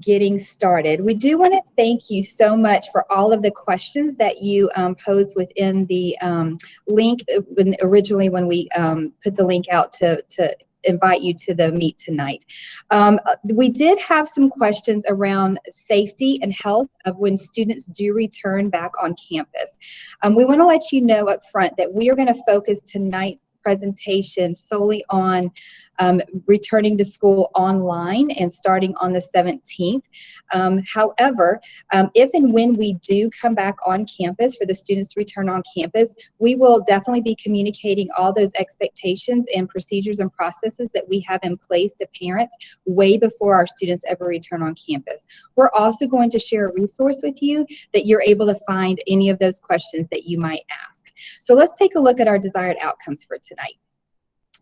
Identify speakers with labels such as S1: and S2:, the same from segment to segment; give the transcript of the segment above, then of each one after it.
S1: getting started. We do want to thank you so much for all of the questions that you posed within the link originally when we put the link out to invite you to the meet tonight. We did have some questions around safety and health of when students do return back on campus. We want to let you know up front that we are going to focus tonight's presentation solely on returning to school online and starting on the 17th. However, if and when we do come back on campus for the students to return on campus, we will definitely be communicating all those expectations and procedures and processes that we have in place to parents way before our students ever return on campus. We're also going to share a resource with you that you're able to find any of those questions that you might ask. So let's take a look at our desired outcomes for tonight.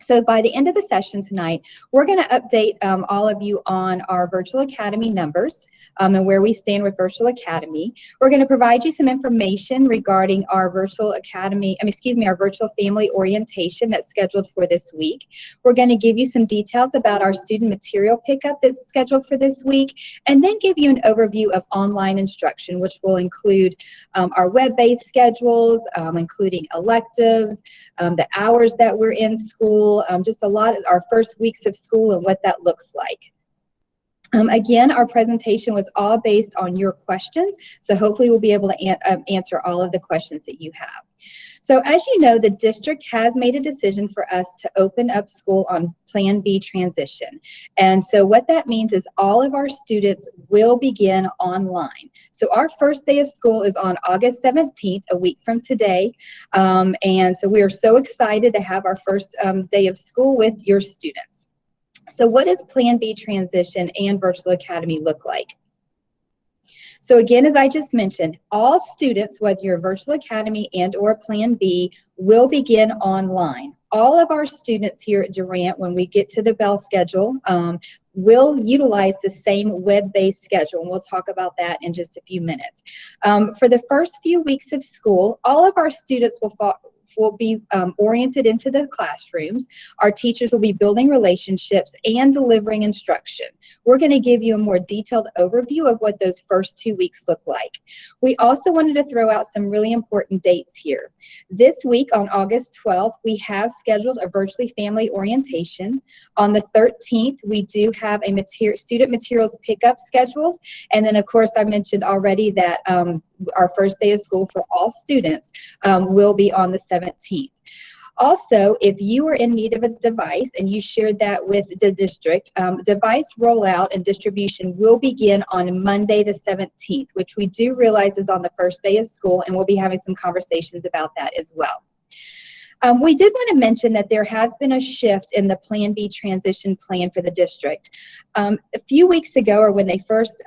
S1: So by the end of the session tonight, we're going to update all of you on our Virtual Academy numbers and where we stand with Virtual Academy. We're going to provide you some information regarding our Virtual Academy, our Virtual Family Orientation that's scheduled for this week. We're going to give you some details about our student material pickup that's scheduled for this week, and then give you an overview of online instruction, which will include our web-based schedules, including electives, the hours that we're in school, just a lot of our first weeks of school and what that looks like. Again, our presentation was all based on your questions, so hopefully we'll be able to answer all of the questions that you have. So as you know, the district has made a decision for us to open up school on Plan B transition. And so what that means is all of our students will begin online. So our first day of school is on August 17th, a week from today. And so we are so excited to have our first day of school with your students. So what does Plan B transition and Virtual Academy look like? So again, as I just mentioned, all students, whether you're Virtual Academy and or Plan B, will begin online. All of our students here at Durant, when we get to the bell schedule, will utilize the same web-based schedule, and we'll talk about that in just a few minutes. For the first few weeks of school, all of our students will be oriented into the classrooms. Our teachers will be building relationships and delivering instruction. We're going to give you a more detailed overview of what those first 2 weeks look like. We also wanted to throw out some really important dates here. This week on August 12th, we have scheduled a virtually family orientation. On the 13th, we do have a student materials pickup scheduled. And then, of course, I mentioned already that our first day of school for all students will be on the 17th. Also, if you are in need of a device and you shared that with the district, device rollout and distribution will begin on Monday the 17th, which we do realize is on the first day of school, and we'll be having some conversations about that as well. We did want to mention that there has been a shift in the Plan B transition plan for the district. A few weeks ago, or when they first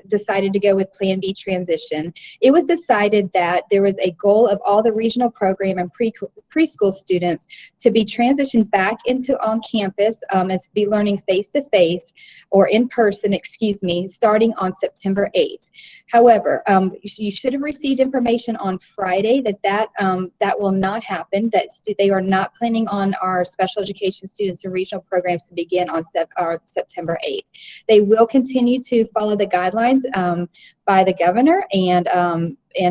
S1: decided to go with Plan B transition, it was decided that there was a goal of all the regional program and preschool students to be transitioned back into on campus and to be learning face-to-face or in person, starting on September 8th. However, you should have received information on Friday that will not happen, that they are not planning on our special education students and regional programs to begin on September 8th. They will continue to follow the guidelines by the governor and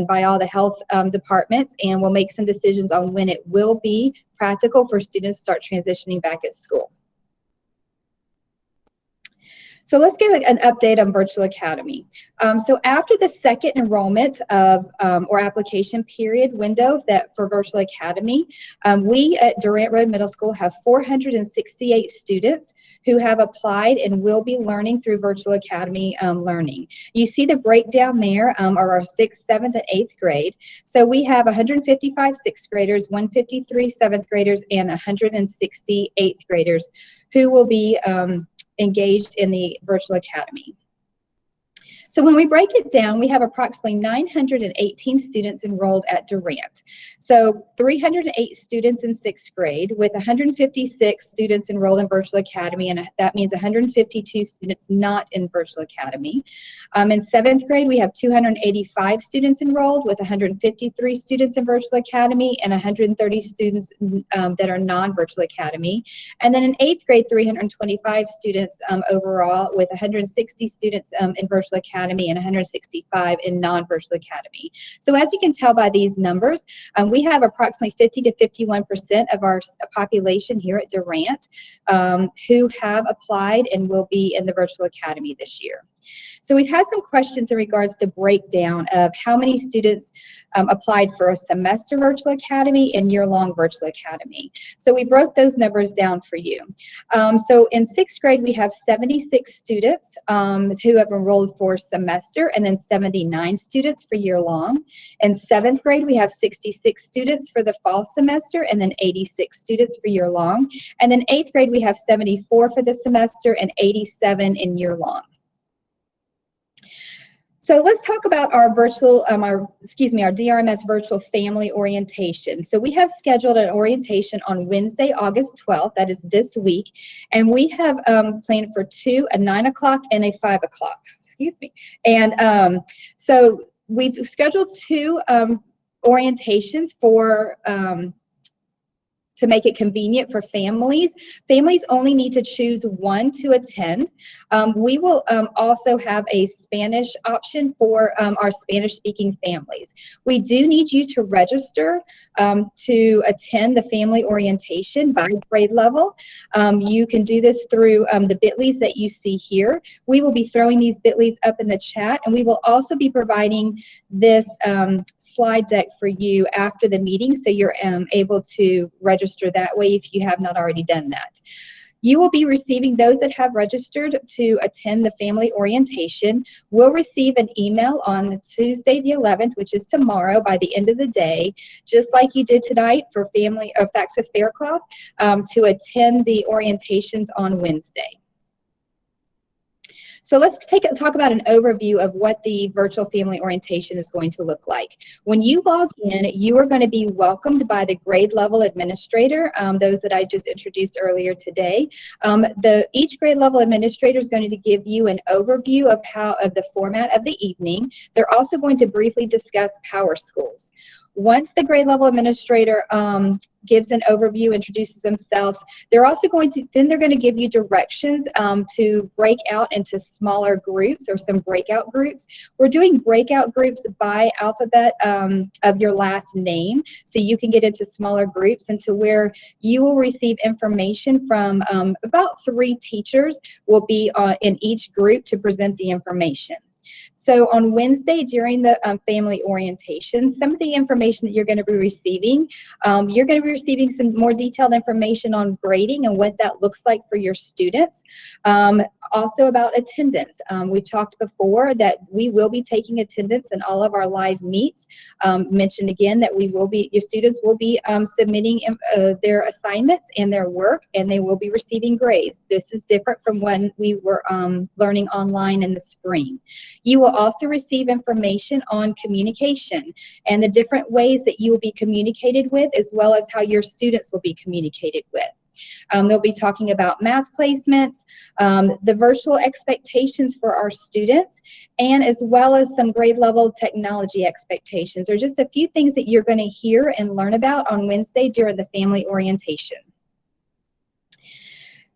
S1: by all the health departments, and we'll make some decisions on when it will be practical for students to start transitioning back at school. So let's give an update on Virtual Academy. So after the second enrollment of or application period window for Virtual Academy, we at Durant Road Middle School have 468 students who have applied and will be learning through Virtual Academy learning. You see the breakdown there of our 6th, 7th, and 8th grade. So we have 155 6th graders, 153 7th graders, and 160 8th graders who will be engaged in the Virtual Academy. So when we break it down, we have approximately 918 students enrolled at Durant. So 308 students in 6th grade with 156 students enrolled in Virtual Academy, and that means 152 students not in Virtual Academy. In 7th grade, we have 285 students enrolled with 153 students in Virtual Academy and 130 students that are non-Virtual Academy. And then in 8th grade, 325 students overall with 160 students in Virtual Academy and 165 in non-Virtual Academy. So as you can tell by these numbers, we have approximately 50 to 51% of our population here at Durant who have applied and will be in the Virtual Academy this year. So we've had some questions in regards to breakdown of how many students applied for a semester Virtual Academy and year-long Virtual Academy. So we broke those numbers down for you. So in 6th grade, we have 76 students who have enrolled for semester, and then 79 students for year-long. In 7th grade, we have 66 students for the fall semester, and then 86 students for year-long. And then 8th grade, we have 74 for the semester and 87 in year-long. So let's talk about our our DRMS virtual family orientation. So we have scheduled an orientation on Wednesday, August 12th, that is this week, and we have planned for 2, a 9 o'clock and a 5 o'clock, And so we've scheduled 2 orientations for to make it convenient for families. Families only need to choose one to attend. We will also have a Spanish option for our Spanish-speaking families. We do need you to register to attend the family orientation by grade level. You can do this through the bit.lys that you see here. We will be throwing these bit.lys up in the chat, and we will also be providing this slide deck for you after the meeting, so you're able to register that way if you have not already done that. You will be receiving, those that have registered to attend the family orientation will receive an email on Tuesday the 11th, which is tomorrow, by the end of the day, just like you did tonight for family Facts with Faircloth, to attend the orientations on Wednesday. So let's talk about an overview of what the virtual family orientation is going to look like. When you log in, you are going to be welcomed by the grade level administrator, those that I just introduced earlier today. Each grade level administrator is going to give you an overview of the format of the evening. They're also going to briefly discuss Power Schools. Once the grade level administrator gives an overview, introduces themselves, they're also going to give you directions to break out into smaller groups or some breakout groups. We're doing breakout groups by alphabet of your last name, so you can get into smaller groups, and to where you will receive information from about 3 teachers will be in each group to present the information. So on Wednesday during the family orientation, some of the information that you're going to be receiving, some more detailed information on grading and what that looks like for your students. Also about attendance. We've talked before that we will be taking attendance in all of our live meets. Mentioned again that your students will be submitting their assignments and their work, and they will be receiving grades. This is different from when we were learning online in the spring. You will also receive information on communication and the different ways that you will be communicated with, as well as how your students will be communicated with. They'll be talking about math placements, the virtual expectations for our students, and as well as some grade level technology expectations. There's just a few things that you're going to hear and learn about on Wednesday during the family orientation.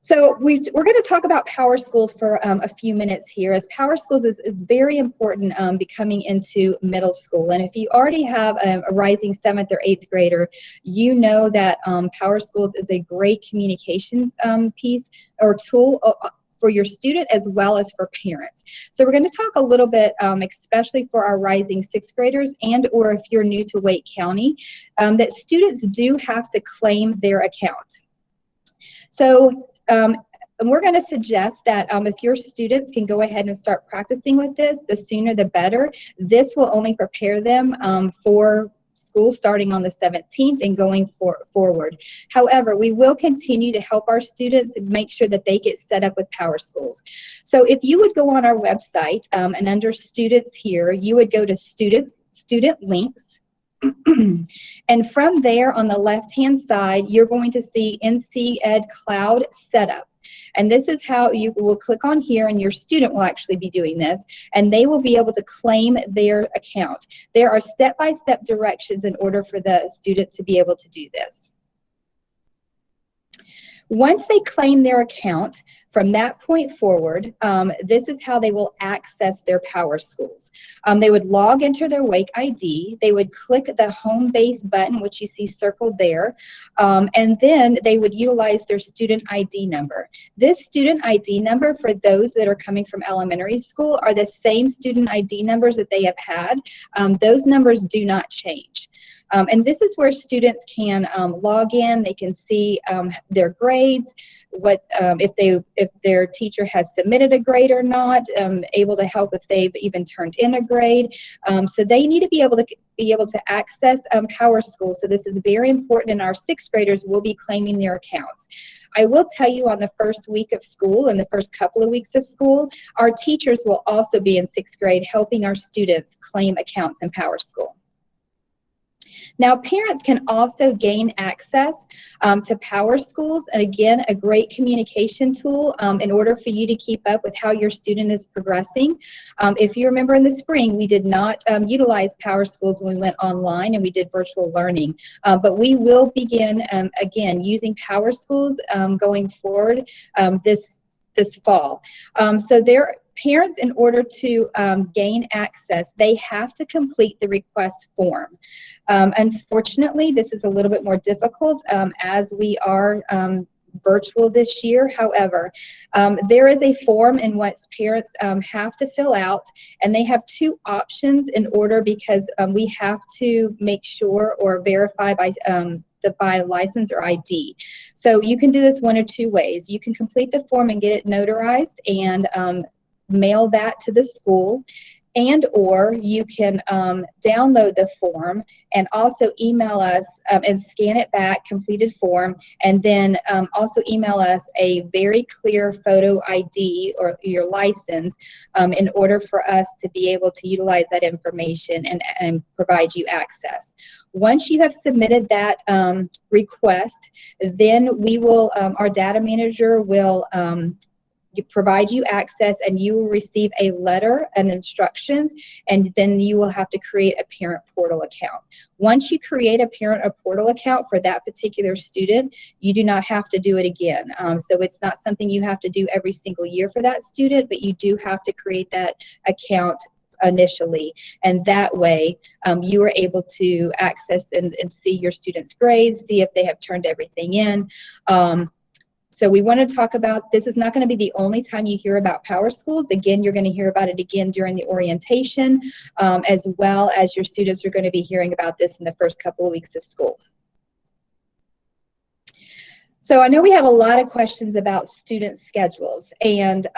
S1: So we're going to talk about Power Schools for a few minutes here, as Power Schools is very important becoming into middle school. And if you already have a rising 7th or 8th grader, you know that Power Schools is a great communication piece or tool for your student as well as for parents. So we're going to talk a little bit, especially for our rising 6th graders and or if you're new to Wake County, that students do have to claim their account. So and we're going to suggest that if your students can go ahead and start practicing with this, the sooner the better. This will only prepare them for school starting on the 17th and going forward. However, we will continue to help our students and make sure that they get set up with Power Schools. So if you would go on our website and under students here, you would go to student links. And from there on the left-hand side, you're going to see NC Ed Cloud Setup. And this is how you will click on here, and your student will actually be doing this, and they will be able to claim their account. There are step-by-step directions in order for the student to be able to do this. Once they claim their account, from that point forward, this is how they will access their Power Schools. They would log into their Wake ID. They would click the home base button, which you see circled there, and then they would utilize their student ID number. This student ID number for those that are coming from elementary school are the same student ID numbers that they have had. Those numbers do not change. And this is where students can log in. They can see their grades, what if their teacher has submitted a grade or not, able to help if they've even turned in a grade. So they need to be able to access Power School. So this is very important, and our sixth graders will be claiming their accounts. I will tell you, on the first week of school and the first couple of weeks of school, our teachers will also be in sixth grade helping our students claim accounts in Power School. Now, parents can also gain access to Power Schools, and again, a great communication tool in order for you to keep up with how your student is progressing. If you remember in the spring, we did not utilize Power Schools when we went online and we did virtual learning, but we will begin again using Power Schools going forward this fall. So parents, in order to gain access, they have to complete the request form. Unfortunately, this is a little bit more difficult as we are virtual this year. However, there is a form in which parents have to fill out, and they have two options in order, because we have to make sure or verify by license or ID. So you can do this one or two ways. You can complete the form and get it notarized and mail that to the school, and or you can download the form and also email us and scan it back, completed form, and then also email us a very clear photo ID or your license in order for us to be able to utilize that information and provide you access. Once you have submitted that request, then we will, our data manager will provide you access, and you will receive a letter and instructions, and then you will have to create a parent portal account. Once you create a parent or portal account for that particular student, you do not have to do it again. So it's not something you have to do every single year for that student, but you do have to create that account initially, and that way you are able to access and see your students' grades, see if they have turned everything in. So we want to talk about, this is not going to be the only time you hear about Power Schools. Again, you're going to hear about it again during the orientation, as well as your students are going to be hearing about this in the first couple of weeks of school. So I know we have a lot of questions about student schedules, and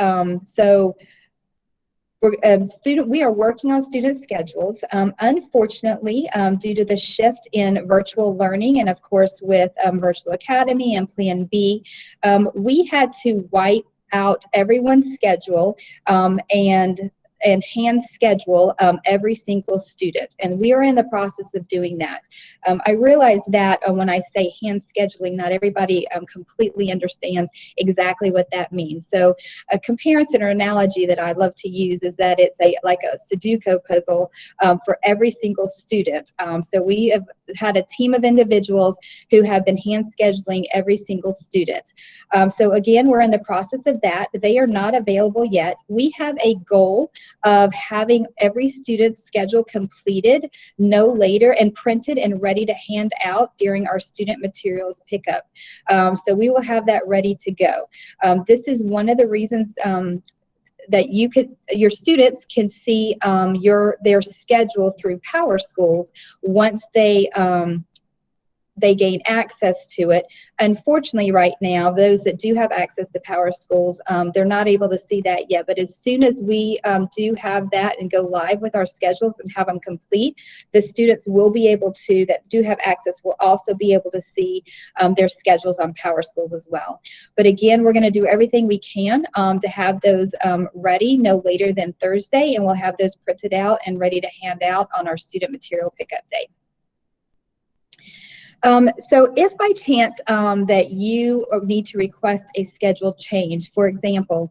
S1: we are working on student schedules. Unfortunately, due to the shift in virtual learning, and of course with Virtual Academy and Plan B, we had to wipe out everyone's schedule and hand schedule every single student, and we are in the process of doing that. I realize that when I say hand scheduling, not everybody completely understands exactly what that means. So a comparison or analogy that I love to use is that it's like a Sudoku puzzle for every single student. So we have had a team of individuals who have been hand scheduling every single student. So again, we're in the process of that. They are not available yet. We have a goal of having every student's schedule completed no later and printed and ready to hand out during our student materials pickup. So we will have that ready to go. This is one of the reasons that your students can see their schedule through Power Schools once they they gain access to it. Unfortunately, right now, those that do have access to Power Schools, they're not able to see that yet. But as soon as we do have that and go live with our schedules and have them complete, the students will be able to, that do have access, will also be able to see their schedules on Power Schools as well. But again, we're going to do everything we can to have those ready no later than Thursday, and we'll have those printed out and ready to hand out on our student material pickup day. So if by chance that you need to request a schedule change, for example,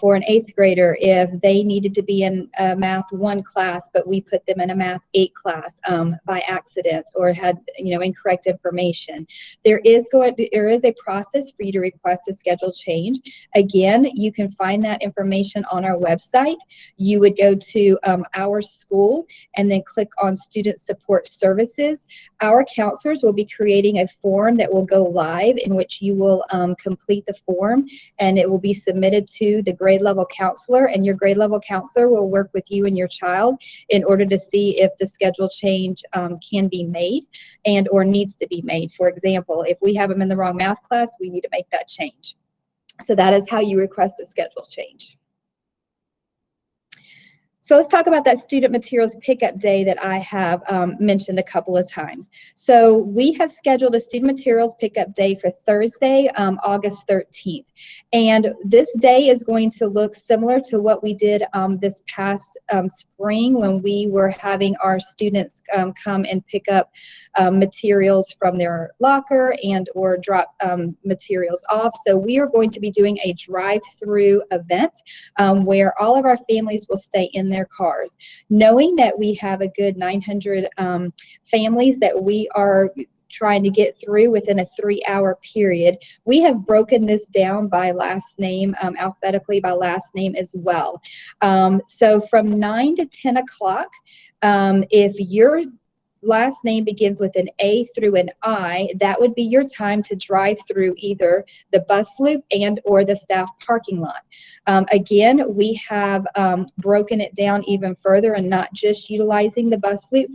S1: for an 8th grader, if they needed to be in a Math 1 class, but we put them in a Math 8 class by accident or had, incorrect information, there is a process for you to request a schedule change. Again, you can find that information on our website. You would go to our school and then click on Student Support Services. Our counselors will be creating a form that will go live, in which you will complete the form, and it will be submitted to the grade level counselor, and your grade level counselor will work with you and your child in order to see if the schedule change can be made and or needs to be made. For example, if we have them in the wrong math class, we need to make that change. So that is how you request a schedule change. So let's talk about that student materials pickup day that I have mentioned a couple of times. So we have scheduled a student materials pickup day for Thursday, August 13th. And this day is going to look similar to what we did this past spring, when we were having our students come and pick up materials from their locker and or drop materials off. So we are going to be doing a drive-through event where all of our families will stay in their cars. Knowing that we have a good 900 families that we are trying to get through within a 3-hour period, we have broken this down by last name, alphabetically by last name as well. So from 9 to 10 o'clock, if your last name begins with an A through an I, that would be your time to drive through either the bus loop and or the staff parking lot. Again, we have broken it down even further and not just utilizing the bus loop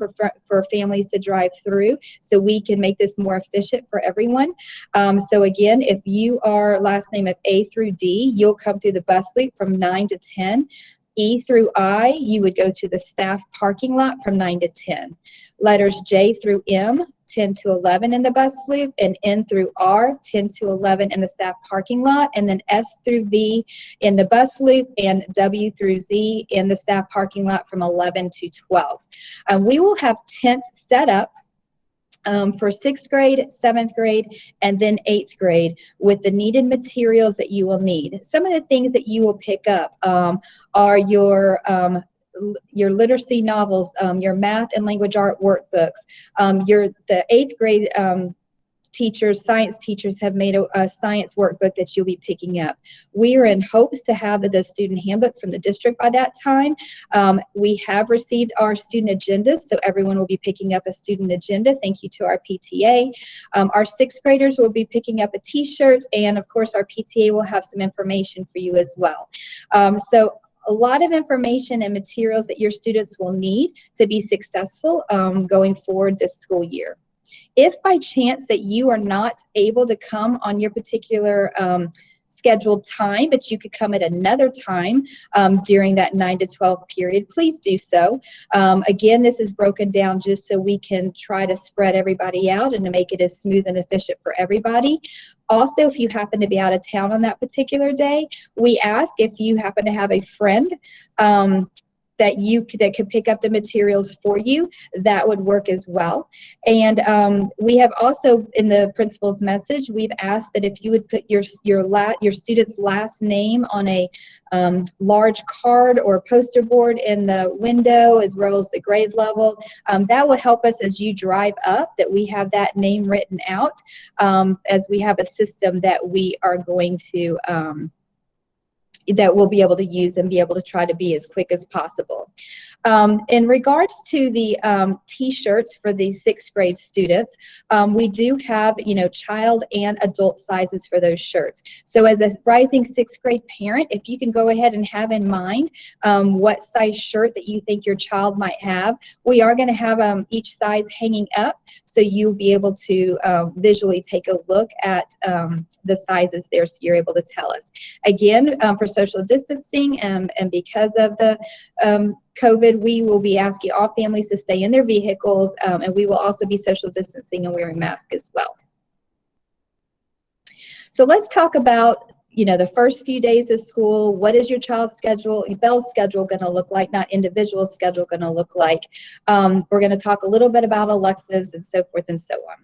S1: for families to drive through, so we can make this more efficient for everyone. So again, if you are last name of A through D, you'll come through the bus loop from 9 to 10. E through I, you would go to the staff parking lot from 9 to 10. Letters J through M, 10 to 11 in the bus loop, and N through R, 10 to 11 in the staff parking lot, and then S through V in the bus loop, and W through Z in the staff parking lot from 11 to 12. We will have tents set up for 6th grade, 7th grade, and then 8th grade with the needed materials that you will need. Some of the things that you will pick up are your literacy novels, your math and language art workbooks, the 8th grade teachers, science teachers have made a science workbook that you'll be picking up. We are in hopes to have the student handbook from the district by that time. We have received our student agendas, so everyone will be picking up a student agenda. Thank you to our PTA. Our 6th graders will be picking up a t-shirt, and of course our PTA will have some information for you as well. So a lot of information and materials that your students will need to be successful going forward this school year. If by chance that you are not able to come on your particular scheduled time, but you could come at another time during that 9 to 12 period, please do so. Again, this is broken down just so we can try to spread everybody out and to make it as smooth and efficient for everybody. Also, if you happen to be out of town on that particular day, we ask if you happen to have a friend that could pick up the materials for you, that would work as well. And we have also, in the principal's message, we've asked that if you would put your student's last name on a large card or poster board in the window, as well as the grade level, that will help us as you drive up, that we have that name written out, as we have a system that we are going to that we'll be able to use and be able to try to be as quick as possible. In regards to the t-shirts for the 6th grade students, we do have, child and adult sizes for those shirts. So as a rising 6th grade parent, if you can go ahead and have in mind what size shirt that you think your child might have, we are going to have each size hanging up, so you'll be able to visually take a look at the sizes there, so you're able to tell us. Again, for social distancing and because of the COVID, we will be asking all families to stay in their vehicles, and we will also be social distancing and wearing masks as well. So let's talk about, the first few days of school. What is your child's schedule, Belle's schedule going to look like, not individual schedule going to look like? We're going to talk a little bit about electives and so forth and so on.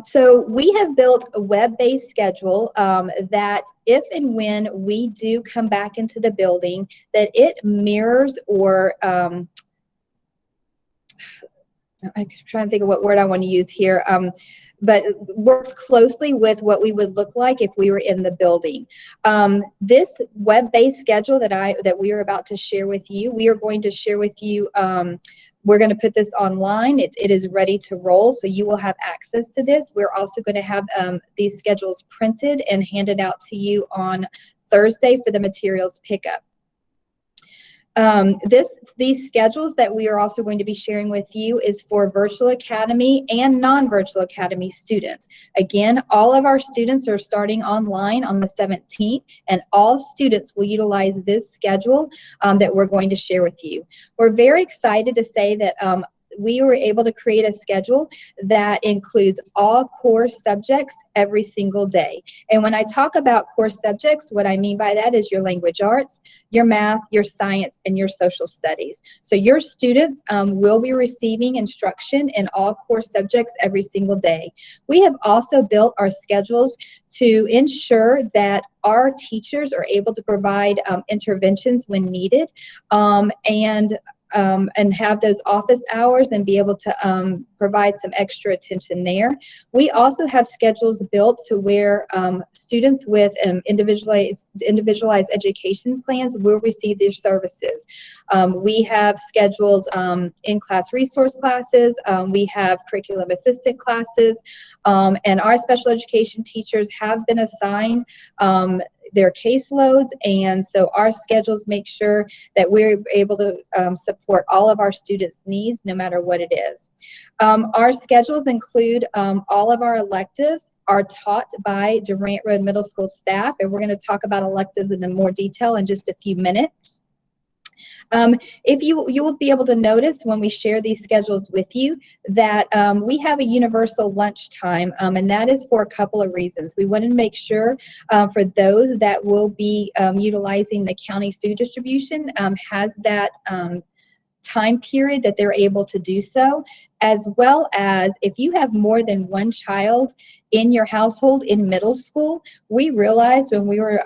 S1: So we have built a web-based schedule that if and when we do come back into the building, that it mirrors or I'm trying to think of what word I want to use here, but works closely with what we would look like if we were in the building. This web-based schedule that we are about to share with you, we are going to share with you. We're going to put this online. It is ready to roll, so you will have access to this. We're also going to have these schedules printed and handed out to you on Thursday for the materials pickup. These schedules that we are also going to be sharing with you is for Virtual Academy and non-Virtual Academy students. Again, all of our students are starting online on the 17th, and all students will utilize this schedule that we're going to share with you. We're very excited to say that we were able to create a schedule that includes all core subjects every single day. And when I talk about core subjects, what I mean by that is your language arts, your math, your science, and your social studies. So your students will be receiving instruction in all core subjects every single day. We have also built our schedules to ensure that our teachers are able to provide interventions when needed, and have those office hours and be able to provide some extra attention there. We also have schedules built to where students with individualized education plans will receive their services. We have scheduled in-class resource classes. We have curriculum assistant classes, and our special education teachers have been assigned their caseloads, and so our schedules make sure that we're able to support all of our students' needs no matter what it is. Our schedules include all of our electives are taught by Durant Road Middle School staff, and we're going to talk about electives in more detail in just a few minutes. If you will be able to notice when we share these schedules with you that we have a universal lunchtime, and that is for a couple of reasons. We want to make sure for those that will be utilizing the county food distribution has that time period that they're able to do so, as well as if you have more than one child in your household in middle school. We realized when we were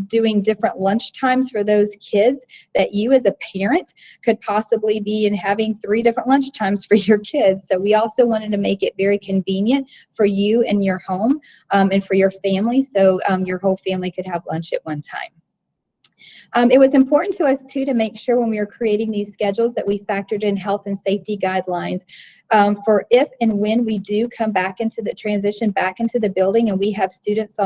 S1: doing different lunch times for those kids that you as a parent could possibly be in having 3 different lunch times for your kids. So we also wanted to make it very convenient for you and your home and for your family, so your whole family could have lunch at one time. It was important to us too to make sure when we were creating these schedules that we factored in health and safety guidelines for if and when we do come back into the transition back into the building and we have students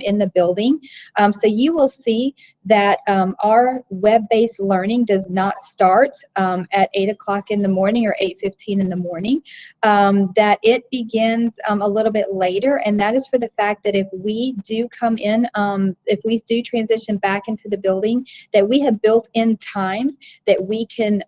S1: in the building. So you will see that our web-based learning does not start at 8 o'clock in the morning or 8:15 in the morning, that it begins a little bit later, and that is for the fact that if we do come in, if we do transition back into the building, that we have built in times that we can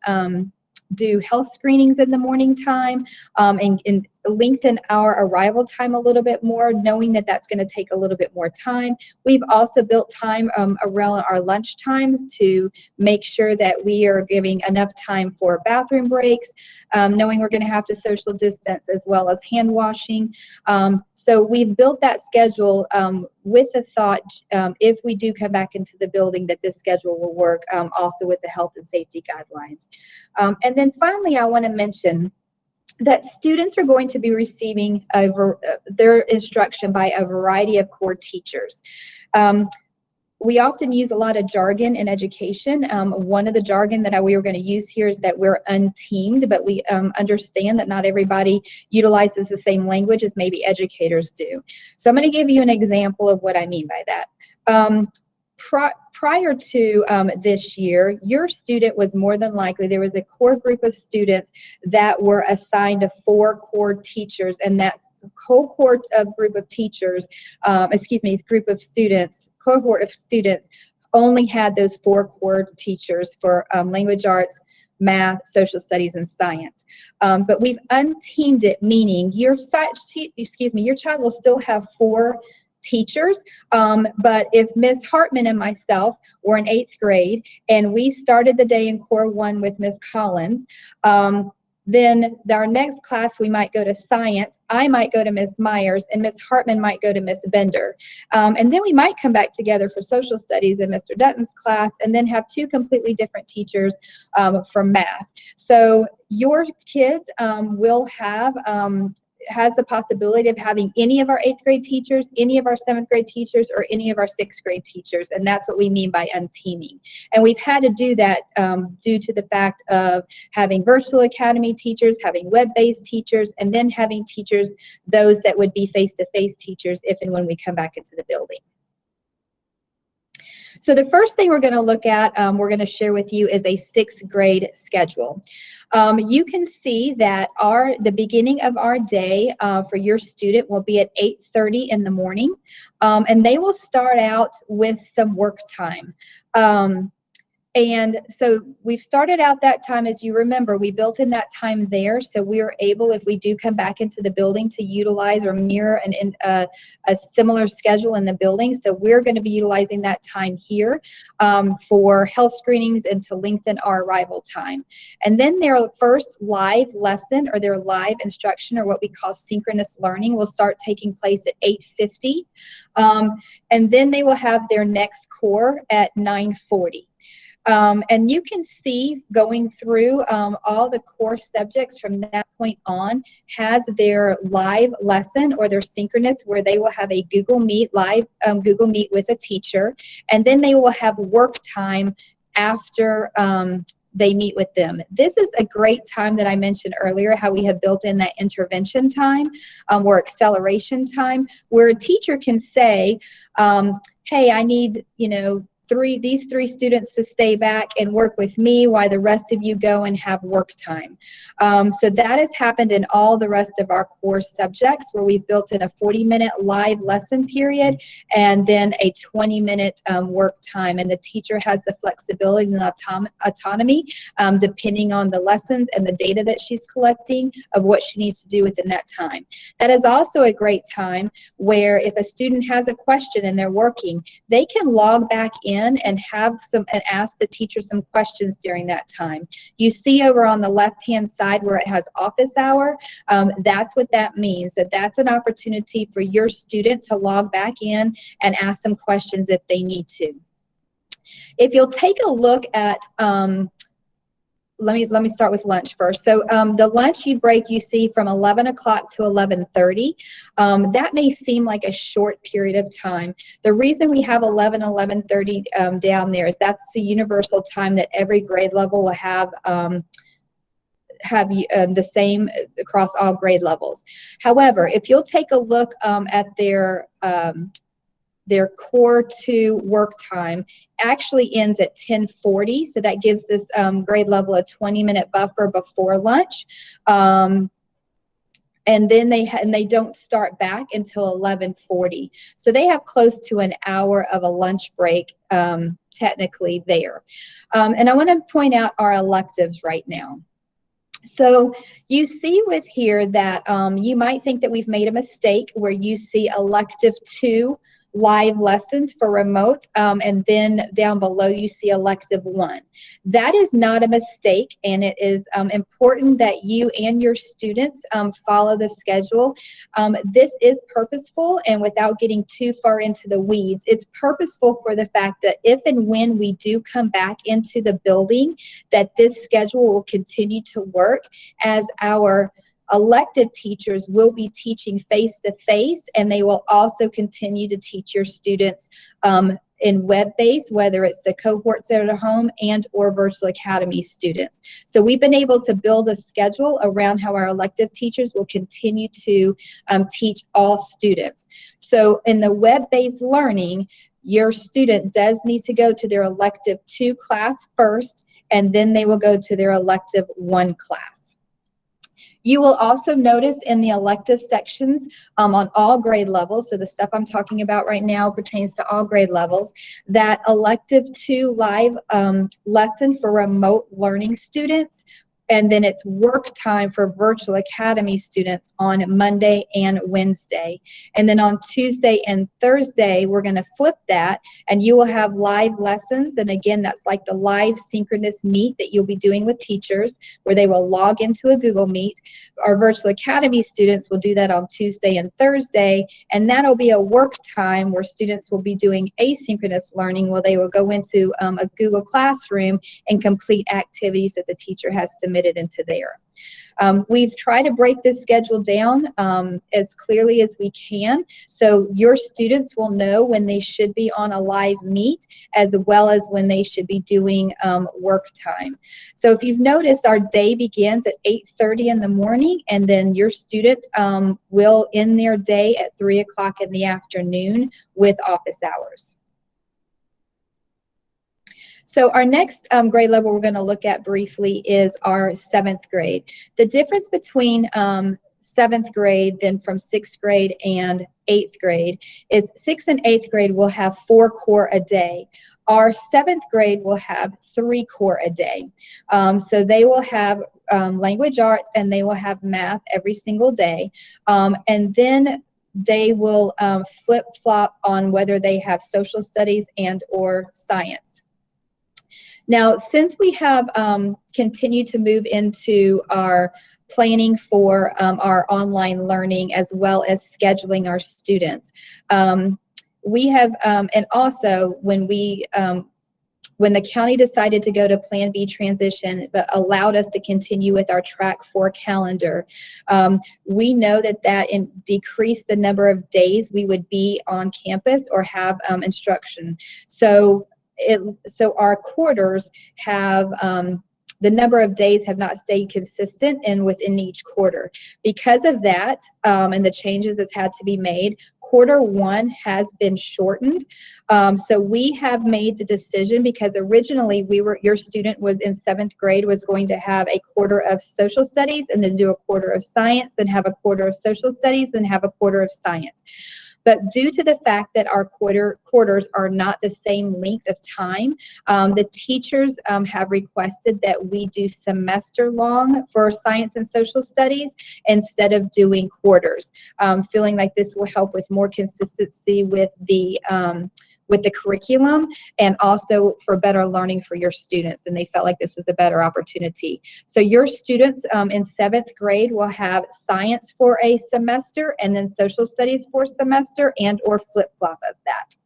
S1: do health screenings in the morning time and lengthen our arrival time a little bit more, knowing that that's going to take a little bit more time. We've also built time around our lunch times to make sure that we are giving enough time for bathroom breaks, knowing we're going to have to social distance as well as hand washing. So we've built that schedule with the thought, if we do come back into the building, that this schedule will work also with the health and safety guidelines. And then finally, I want to mention that students are going to be receiving their instruction by a variety of core teachers. We often use a lot of jargon in education. One of the jargon that we were going to use here is that we're unteamed, but we understand that not everybody utilizes the same language as maybe educators do. So I'm going to give you an example of what I mean by that. Prior to this year, your student was more than likely, there was a core group of students that were assigned to 4 core teachers, and that cohort of group of teachers, group of students, cohort of students only had those 4 core teachers for language arts, math, social studies, and science. But we've unteamed it, meaning your child will still have 4 teachers, but if Ms. Hartman and myself were in 8th grade and we started the day in Core 1 with Ms. Collins, then our next class we might go to science, I might go to Ms. Myers, and Ms. Hartman might go to Ms. Bender. And then we might come back together for social studies in Mr. Dutton's class, and then have 2 completely different teachers for math. So your kids will have has the possibility of having any of our 8th grade teachers, any of our 7th grade teachers, or any of our 6th grade teachers, and that's what we mean by unteaming. And we've had to do that due to the fact of having virtual academy teachers, having web-based teachers, and then having teachers, those that would be face-to-face teachers if and when we come back into the building. So the first thing we're going to look at, we're going to share with you, is a 6th grade schedule. You can see that the beginning of our day for your student will be at 8:30 in the morning, and they will start out with some work time. And so we've started out that time, as you remember, we built in that time there, so we are able, if we do come back into the building, to utilize or mirror a similar schedule in the building. So we're going to be utilizing that time here for health screenings and to lengthen our arrival time. And then their first live lesson, or their live instruction, or what we call synchronous learning, will start taking place at 8:50. And then they will have their next core at 9:40. And you can see, going through all the core subjects from that point on, has their live lesson or their synchronous, where they will have a Google Meet, live Google Meet with a teacher, and then they will have work time after they meet with them. This is a great time that I mentioned earlier, how we have built in that intervention time or acceleration time, where a teacher can say, hey, I need, these 3 students to stay back and work with me while the rest of you go and have work time. So that has happened in all the rest of our core subjects, where we've built in a 40-minute live lesson period and then a 20-minute work time. And the teacher has the flexibility and autonomy, depending on the lessons and the data that she's collecting, of what she needs to do within that time. That is also a great time where if a student has a question and they're working, they can log back in and ask the teacher some questions during that time. You see over on the left-hand side where it has office hour, that's what that means. That's an opportunity for your student to log back in and ask some questions if they need to. If you'll take a look at let me start with lunch first. So the lunch break you see from 11 o'clock to 11:30. That may seem like a short period of time. The reason we have 11:30 down there is that's the universal time that every grade level will have the same across all grade levels. However, if you'll take a look at their core 2 work time, actually ends at 10:40, so that gives this grade level a 20-minute buffer before lunch. And then they don't start back until 11:40. So they have close to an hour of a lunch break technically there. And I want to point out our electives right now. So you see with here that you might think that we've made a mistake, where you see elective 2 live lessons for remote, and then down below you see elective 1. That is not a mistake, and it is important that you and your students follow the schedule. This is purposeful, and without getting too far into the weeds, it's purposeful for the fact that if and when we do come back into the building, that this schedule will continue to work as our Elective teachers will be teaching face-to-face, and they will also continue to teach your students in web-based, whether it's the cohorts that are at home and or virtual academy students. So we've been able to build a schedule around how our elective teachers will continue to teach all students. So in the web-based learning, your student does need to go to their elective 2 class first, and then they will go to their elective 1 class. You will also notice in the elective sections on all grade levels, so the stuff I'm talking about right now pertains to all grade levels, that elective 2 live lesson for remote learning students, and then it's work time for virtual academy students on Monday and Wednesday. And then on Tuesday and Thursday, we're going to flip that, and you will have live lessons. And again, that's like the live synchronous meet that you'll be doing with teachers, where they will log into a Google Meet. Our virtual academy students will do that on Tuesday and Thursday, and that'll be a work time where students will be doing asynchronous learning, where they will go into a Google Classroom and complete activities that the teacher has submitted into there. We've tried to break this schedule down as clearly as we can, so your students will know when they should be on a live meet, as well as when they should be doing work time. So if you've noticed, our day begins at 8:30 in the morning, and then your student will end their day at 3 o'clock in the afternoon with office hours. So our next grade level we're going to look at briefly is our 7th grade. The difference between 7th grade, then from 6th grade and 8th grade, is 6th and 8th grade will have 4 core a day. Our 7th grade will have 3 core a day. So they will have language arts, and they will have math every single day. And then they will flip-flop on whether they have social studies and or science. Now, since we have continued to move into our planning for our online learning, as well as scheduling our students, we have, and also when the county decided to go to Plan B transition, but allowed us to continue with our Track 4 calendar, we know that decreased the number of days we would be on campus or have instruction. So our quarters have, the number of days have not stayed consistent and within each quarter. Because of that, and the changes that's had to be made, quarter 1 has been shortened. So we have made the decision, because originally your student was in 7th grade, was going to have a quarter of social studies, and then do a quarter of science, then have a quarter of social studies, then have a quarter of science. But due to the fact that our quarters are not the same length of time, the teachers have requested that we do semester long for science and social studies instead of doing quarters, feeling like this will help with more consistency with the curriculum, and also for better learning for your students, and they felt like this was a better opportunity. So your students in 7th grade will have science for a semester, and then social studies for a semester, and or flip-flop of that.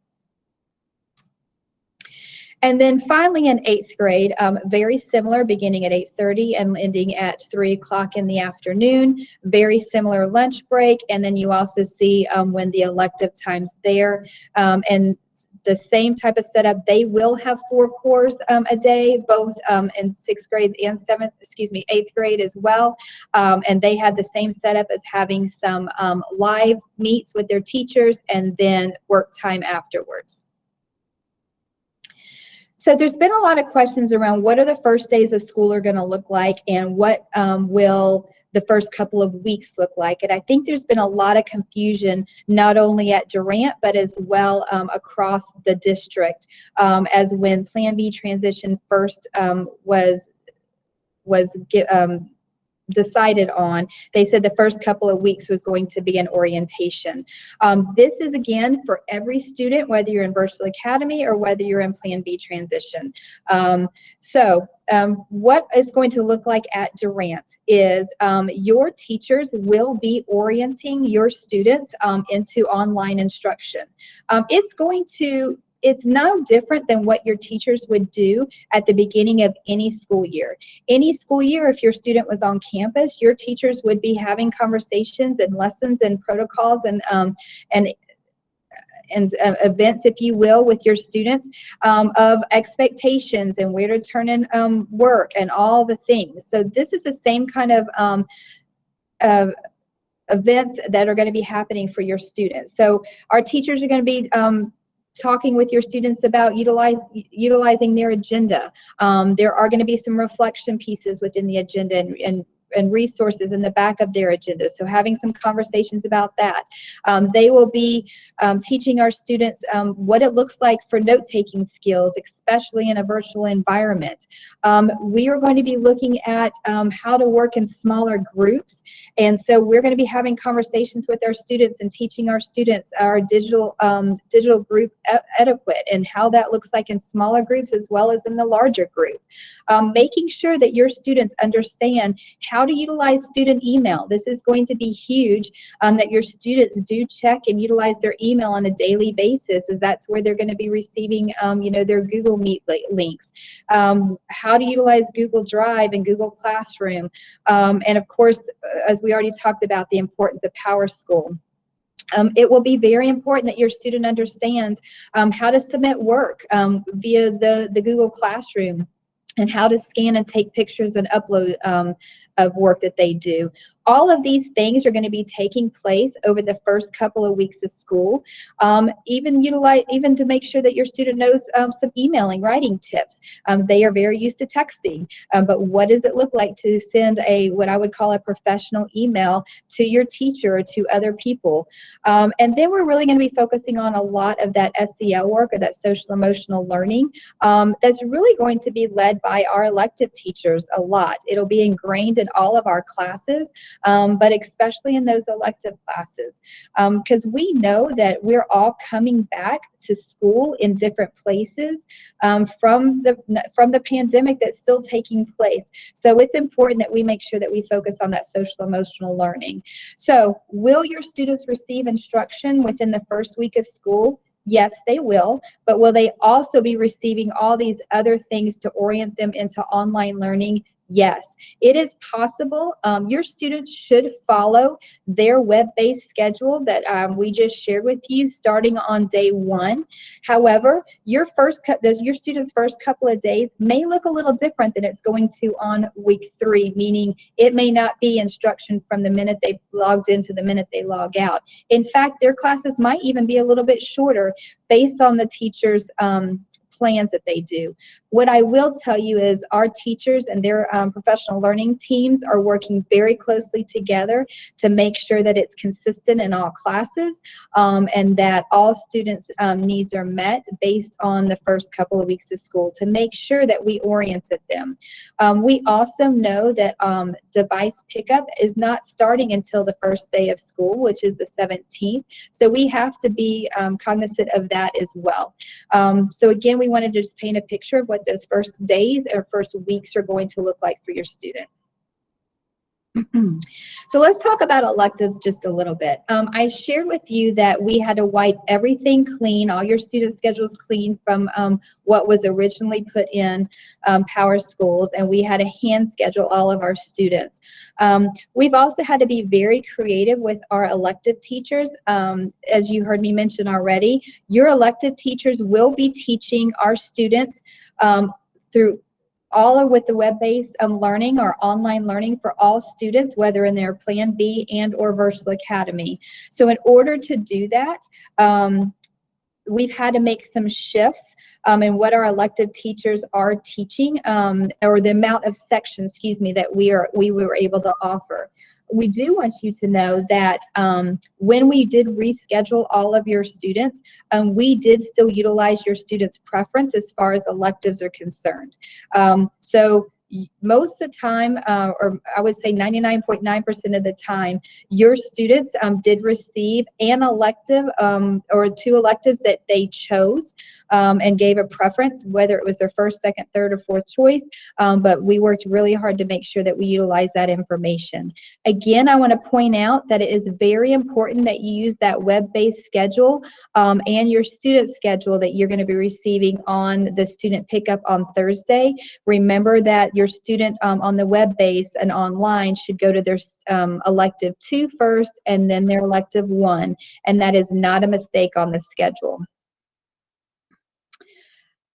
S1: And then finally in 8th grade, very similar, beginning at 8:30 and ending at 3 o'clock in the afternoon, very similar lunch break, and then you also see when the elective times there, and the same type of setup. They will have 4 cores a day, both in 6th grade and 8th grade as well. And they had the same setup as having some live meets with their teachers, and then work time afterwards. So there's been a lot of questions around what are the first days of school are going to look like, and what will the first couple of weeks look like. And I think there's been a lot of confusion, not only at Durant, but as well across the district, as when Plan B transition first was decided on. They said the first couple of weeks was going to be an orientation. This is, again, for every student, whether you're in Virtual Academy or whether you're in Plan B transition. What is going to look like at Durant is your teachers will be orienting your students into online instruction. It's going to it's no different than what your teachers would do at the beginning of any school year. Any school year, if your student was on campus, your teachers would be having conversations and lessons and protocols and events, if you will, with your students, of expectations and where to turn in work and all the things. So this is the same kind of events that are going to be happening for your students. So our teachers are going to be talking with your students about utilizing their agenda. There are going to be some reflection pieces within the agenda and resources in the back of their agenda. So having some conversations about that. They will be teaching our students what it looks like for note-taking skills, especially in a virtual environment. We are going to be looking at how to work in smaller groups. And so we're going to be having conversations with our students and teaching our students our digital group etiquette and how that looks like in smaller groups as well as in the larger group. Making sure that your students understand how to utilize student email. This is going to be huge, that your students do check and utilize their email on a daily basis, as that's where they're going to be receiving their Google Meet links. How to utilize Google Drive and Google Classroom. And of course, as we already talked about, the importance of PowerSchool. It will be very important that your student understands how to submit work via the Google Classroom, and how to scan and take pictures and upload of work that they do. All of these things are going to be taking place over the first couple of weeks of school. Even to make sure that your student knows some emailing, writing tips. They are very used to texting, but what does it look like to send what I would call a professional email to your teacher or to other people? And then we're really going to be focusing on a lot of that SEL work, or that social emotional learning, that's really going to be led by our elective teachers a lot. It'll be ingrained in all of our classes, but especially in those elective classes, because we know that we're all coming back to school in different places from the pandemic that's still taking place. So it's important that we make sure that we focus on that social emotional learning. So will your students receive instruction within the first week of school? Yes, they will, but will they also be receiving all these other things to orient them into online learning? Yes, it is possible. Your students should follow their web-based schedule that we just shared with you starting on day 1. However, your students' first couple of days may look a little different than it's going to on week 3, meaning it may not be instruction from the minute they logged in to the minute they log out. In fact, their classes might even be a little bit shorter based on the teachers' plans that they do. What I will tell you is our teachers and their professional learning teams are working very closely together to make sure that it's consistent in all classes, and that all students' needs are met based on the first couple of weeks of school, to make sure that we oriented them. We also know that device pickup is not starting until the first day of school, which is the 17th. So we have to be cognizant of that as well. So again, we wanted to just paint a picture of what those first days or first weeks are going to look like for your student. So let's talk about electives just a little bit. I shared with you that we had to wipe everything clean, all your student schedules clean from what was originally put in PowerSchools, and we had to hand schedule all of our students. We've also had to be very creative with our elective teachers. As you heard me mention already, your elective teachers will be teaching our students through all with the web-based learning or online learning for all students, whether in their Plan B and or Virtual Academy. So in order to do that, we've had to make some shifts in what our elective teachers are teaching, or the amount of sections, excuse me, that we were able to offer. We do want you to know that when we did reschedule all of your students, we did still utilize your students' preference as far as electives are concerned. So most of the time, or I would say 99.9% of the time, your students did receive an elective or two electives that they chose and gave a preference, whether it was their first, second, third, or fourth choice. But we worked really hard to make sure that we utilize that information. Again, I want to point out that it is very important that you use that web-based schedule and your student schedule that you're going to be receiving on the student pickup on Thursday. Remember that your student on the web base and online should go to their elective 2 first and then their elective 1, and that is not a mistake on the schedule.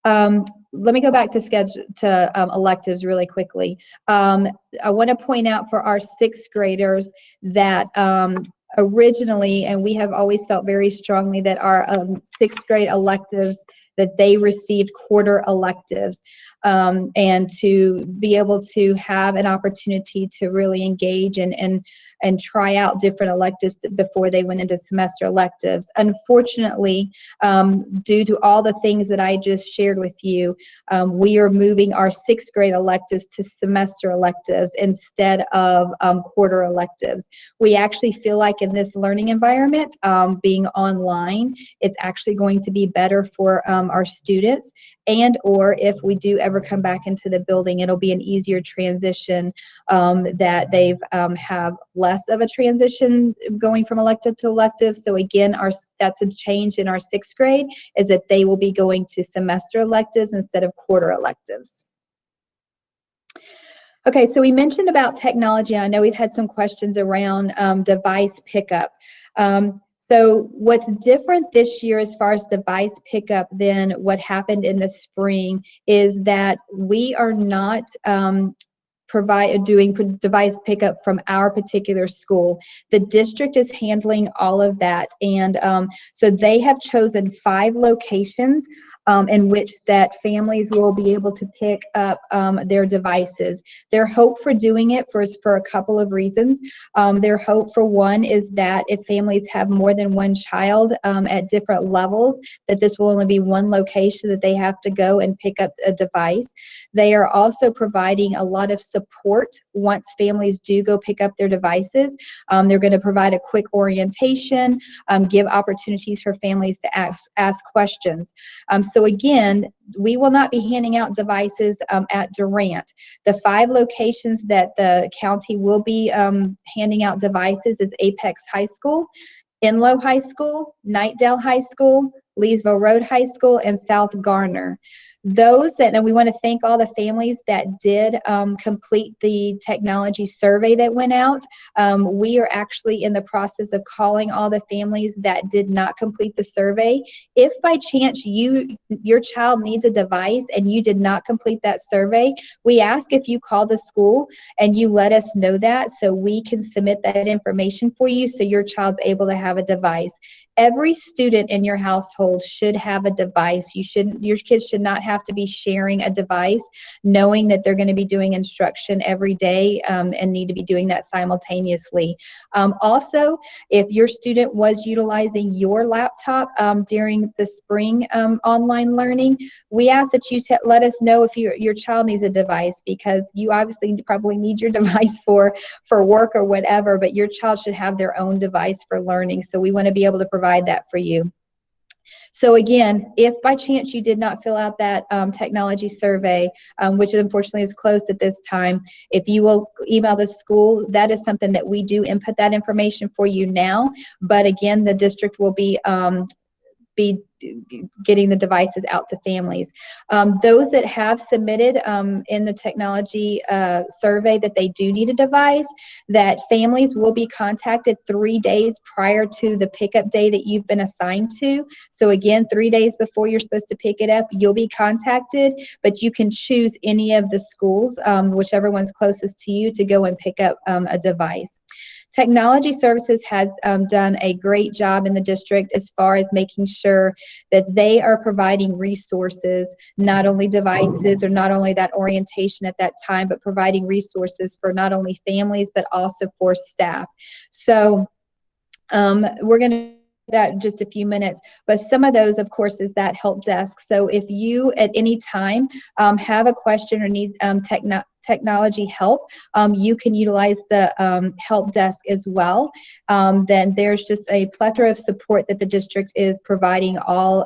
S1: Let me go back to electives really quickly. I want to point out for our 6th graders that originally, and we have always felt very strongly that our 6th grade electives, that they receive quarter electives, and to be able to have an opportunity to really engage and try out different electives before they went into semester electives. Unfortunately, due to all the things that I just shared with you, we are moving our 6th grade electives to semester electives instead of quarter electives. We actually feel like in this learning environment, being online, it's actually going to be better for our students, and or if we do ever come back into the building, it'll be an easier transition, that they've have less of a transition going from elective to elective. So again, that's a change in our 6th grade, is that they will be going to semester electives instead of quarter electives. Okay, so we mentioned about technology. I know we've had some questions around device pickup. So what's different this year as far as device pickup than what happened in the spring is that we are not doing device pickup from our particular school. The district is handling all of that, and so they have chosen 5 locations in which that families will be able to pick up their devices. Their hope for doing it for a couple of reasons. Their hope for one is that if families have more than one child at different levels, that this will only be one location that they have to go and pick up a device. They are also providing a lot of support once families do go pick up their devices. They're going to provide a quick orientation, give opportunities for families to ask questions. So again, we will not be handing out devices at Durant. The 5 locations that the county will be handing out devices is Apex High School, Enloe High School, Knightdale High School, Leesville Road High School, and South Garner. And we want to thank all the families that did complete the technology survey that went out. We are actually in the process of calling all the families that did not complete the survey. If by chance your child needs a device and you did not complete that survey, we ask if you call the school and you let us know that so we can submit that information for you so your child's able to have a device. Every student in your household should have a device. Your kids should not have to be sharing a device, knowing that they're going to be doing instruction every day and need to be doing that simultaneously. Also, if your student was utilizing your laptop during the spring online learning, we ask that you let us know if your child needs a device, because you obviously probably need your device for work or whatever, but your child should have their own device for learning. So we want to be able to provide that for you. So again, if by chance you did not fill out that technology survey, which unfortunately is closed at this time, if you will email the school, that is something that we do input that information for you now. But again, the district will be getting the devices out to families. Those that have submitted in the technology survey that they do need a device, that families will be contacted 3 days prior to the pickup day that you've been assigned to. So again, 3 days before you're supposed to pick it up, you'll be contacted, but you can choose any of the schools, whichever one's closest to you, to go and pick up a device. Technology Services has done a great job in the district as far as making sure that they are providing resources, not only devices or not only that orientation at that time, but providing resources for not only families, but also for staff. So we're going to that in just a few minutes, but some of those, of course, is that help desk. So if you at any time have a question or need technology help, you can utilize the help desk as well. Then there's just a plethora of support that the district is providing all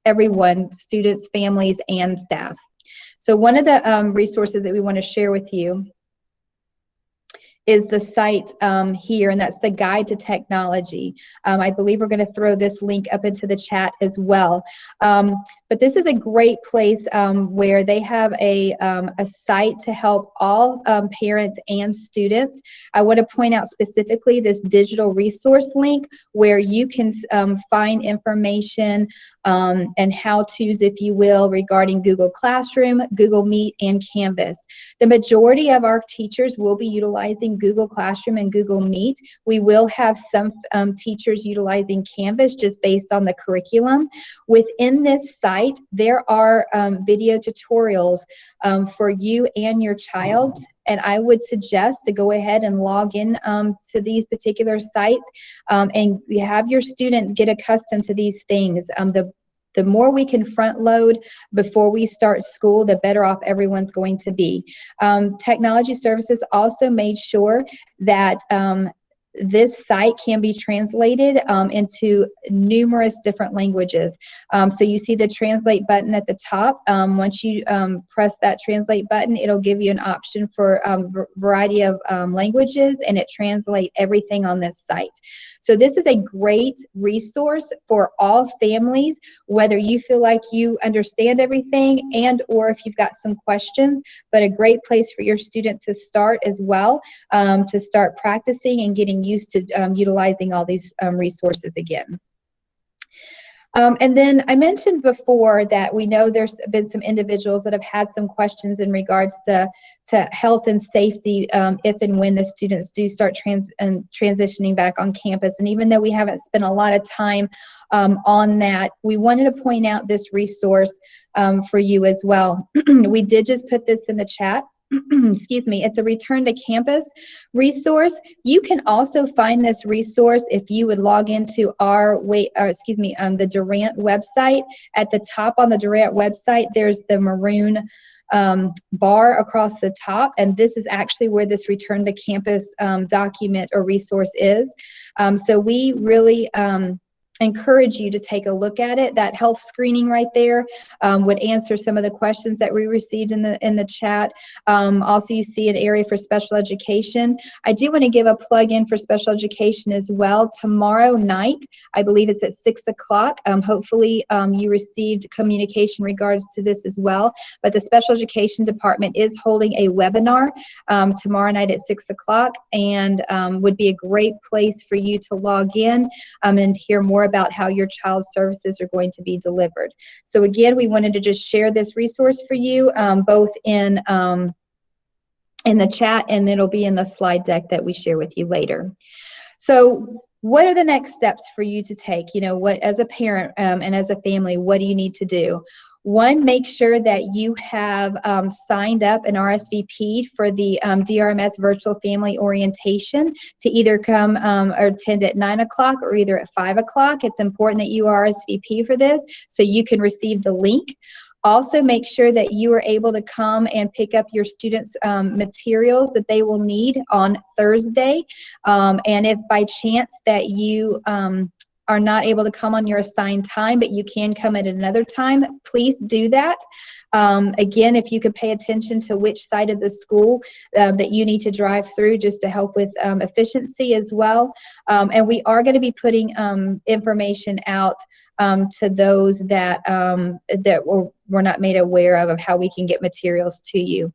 S1: everyone, students, families, and staff. So one of the resources that we want to share with you is the site here, and that's the Guide to Technology. I believe we're going to throw this link up into the chat as well. But this is a great place where they have a site to help all parents and students. I want to point out specifically this digital resource link where you can find information and how-tos, if you will, regarding Google Classroom, Google Meet, and Canvas. The majority of our teachers will be utilizing Google Classroom and Google Meet. We will have some teachers utilizing Canvas just based on the curriculum. Within this site, there are video tutorials for you and your child, and I would suggest to go ahead and log in to these particular sites and have your student get accustomed to these things. The more we can front load before we start school, the better off everyone's going to be. Technology Services also made sure that this site can be translated into numerous different languages. So you see the translate button at the top. Once you press that translate button, it'll give you an option for a variety of languages, and it translates everything on this site. So this is a great resource for all families, whether you feel like you understand everything and or if you've got some questions, but a great place for your student to start as well, to start practicing and getting used to utilizing all these resources again. And then I mentioned before that we know there's been some individuals that have had some questions in regards to health and safety if and when the students do start transitioning back on campus. And even though we haven't spent a lot of time on that, we wanted to point out this resource for you as well. We did just put this in the chat. Excuse me, it's a return to campus resource. You can also find this resource if you would log into the Durant website. At the top on the Durant website, there's the maroon bar across the top, and this is actually where this return to campus document or resource is. So we really encourage you to take a look at it. That health screening right there would answer some of the questions that we received in the chat. Also, you see an area for special education. I do want to give a plug in for special education as well. Tomorrow night, I believe it's at 6 o'clock. Hopefully you received communication in regards to this as well. But the special education department is holding a webinar tomorrow night at 6 o'clock, and would be a great place for you to log in and hear more about how your child's services are going to be delivered. So again, we wanted to just share this resource for you, both in the chat, and it'll be in the slide deck that we share with you later. So what are the next steps for you to take? You know, what, as a parent and as a family, what do you need to do? One, make sure that you have signed up and RSVP'd for the DRMS Virtual Family Orientation to either come or attend at 9 o'clock or either at 5 o'clock. It's important that you RSVP for this so you can receive the link. Also, make sure that you are able to come and pick up your students' materials that they will need on Thursday. And if by chance that you are not able to come on your assigned time, but you can come at another time, please do that. Again, if you could pay attention to which side of the school that you need to drive through, just to help with efficiency as well. And we are going to be putting information out to those that were not made aware of how we can get materials to you.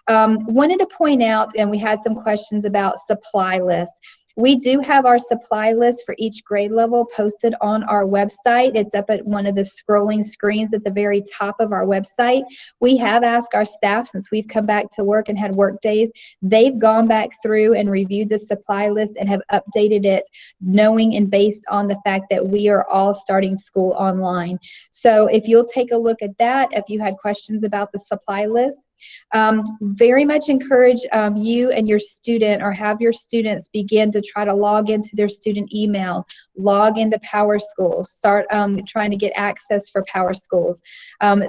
S1: Wanted to point out, and we had some questions about supply lists. We do have our supply list for each grade level posted on our website. It's up at one of the scrolling screens at the very top of our website. We have asked our staff, since we've come back to work and had work days, they've gone back through and reviewed the supply list and have updated it, knowing and based on the fact that we are all starting school online. So if you'll take a look at that, if you had questions about the supply list, very much encourage you and your student, or have your students begin to to try to log into their student email, log into Power Schools, start trying to get access for Power Schools.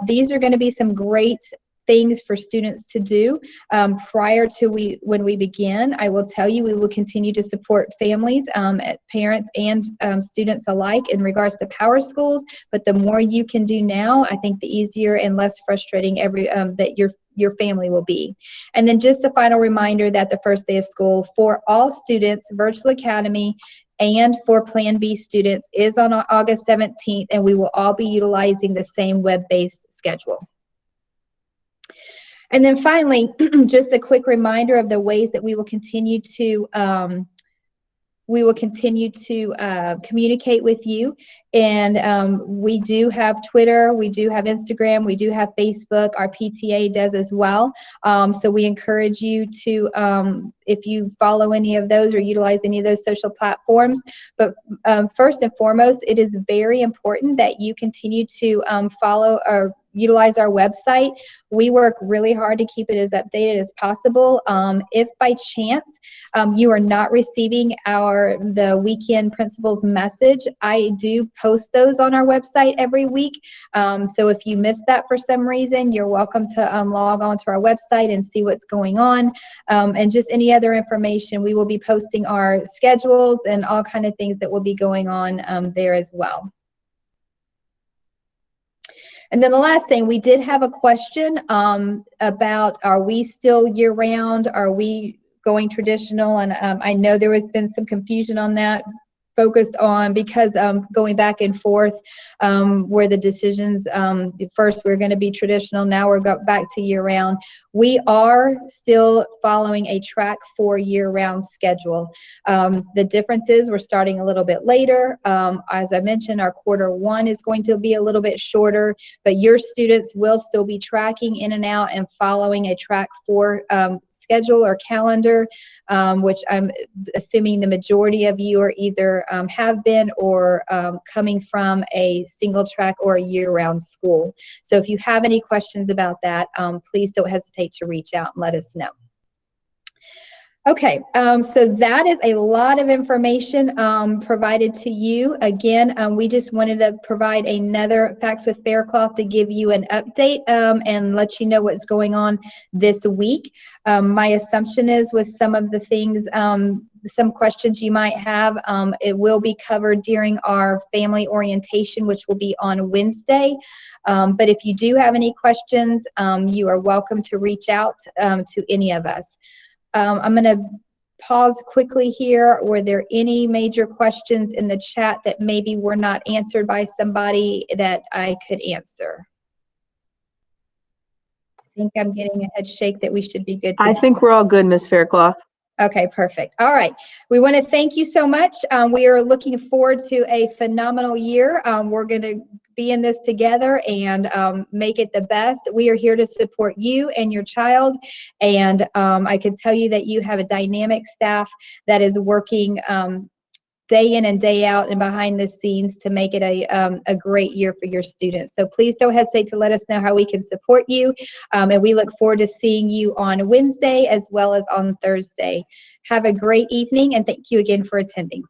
S1: These are going to be some great things for students to do prior to when we begin. I will tell you, we will continue to support families, parents and students alike in regards to Power Schools, but the more you can do now, I think the easier and less frustrating that your family will be. And then just a final reminder that the first day of school for all students, Virtual Academy and for Plan B students is on August 17th, and we will all be utilizing the same web-based schedule. And then finally, just a quick reminder of the ways that we will continue to communicate with you. And we do have Twitter, we do have Instagram, we do have Facebook. Our PTA does as well. So we encourage you to, if you follow any of those or utilize any of those social platforms. But first and foremost, it is very important that you continue to follow or utilize our website. We work really hard to keep it as updated as possible. If by chance you are not receiving the weekend principals message, I do post those on our website every week. So if you missed that for some reason, you're welcome to log on to our website and see what's going on. And just any other information, we will be posting our schedules and all kind of things that will be going on there as well. And then the last thing, we did have a question about, are we still year-round? Are we going traditional? And I know there has been some confusion on that, focused on, because going back and forth where the decisions, first we're going to be traditional, now we're back to year-round. We are still following a track 4 year-round schedule. The difference is we're starting a little bit later. As I mentioned, our Q1 is going to be a little bit shorter, but your students will still be tracking in and out and following a track 4 schedule or calendar, which I'm assuming the majority of you are either have been or coming from a single track or a year-round school. So if you have any questions about that, please don't hesitate to reach out and let us know. Okay, so that is a lot of information provided to you. Again, we just wanted to provide another Facts with Faircloth to give you an update and let you know what's going on this week. My assumption is with some of the things, some questions you might have, it will be covered during our family orientation, which will be on Wednesday. But if you do have any questions, you are welcome to reach out to any of us. I'm going to pause quickly here. Were there any major questions in the chat that maybe were not answered by somebody that I could answer? I think I'm getting a head shake that we should be good to
S2: I think we're all good, Ms. Faircloth.
S1: Okay, perfect. All right. We want to thank you so much. We are looking forward to a phenomenal year. We're going to be in this together and make it the best. We are here to support you and your child. And I can tell you that you have a dynamic staff that is working day in and day out and behind the scenes to make it a great year for your students. So please don't hesitate to let us know how we can support you. And we look forward to seeing you on Wednesday as well as on Thursday. Have a great evening, and thank you again for attending.